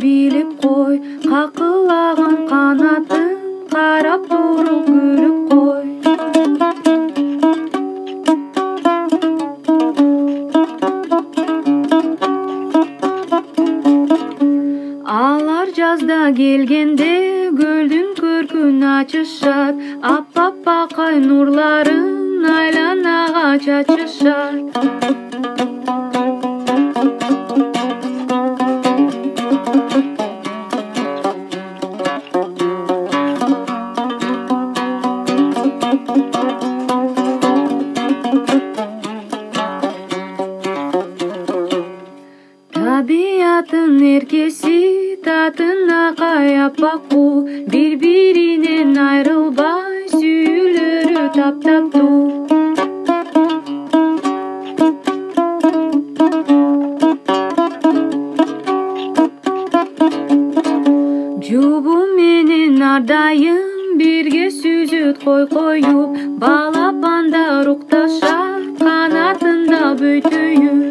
билип кой, какылаган канатын карап туруп күлүп кой. Алар жазда келгенде көлдүн көркүн ачышат, аппакай нурларын айланага чачышат. Табиятын эркеси татына каяп баку, бири-биринен айрылбай сүйүүлөрү таптаттуу. Жубу менен ар дайым бирге сүзөт коюп, балапандар укташат канатында бөйтөйүп.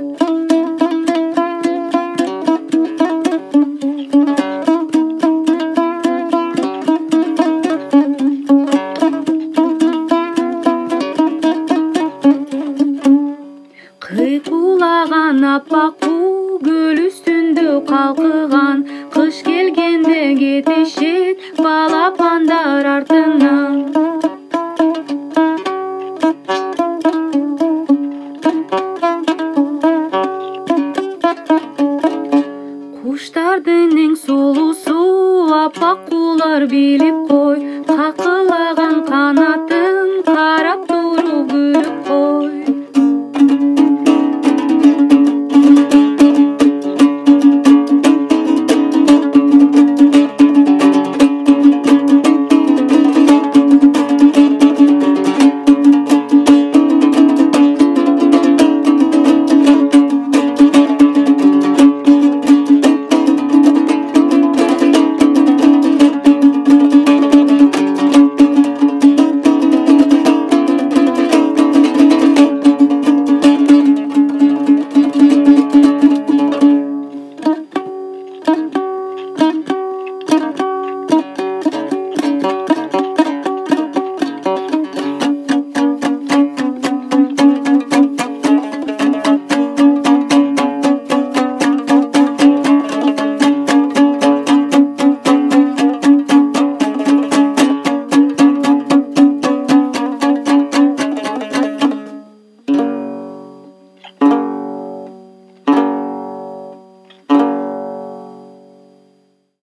Кыйкулаган аппаку көл үстүндө калкыган, кыш келгенде кетишет балапандар артынан. Куштардын эң сулуусу аппакулар билип кой, какылаган канат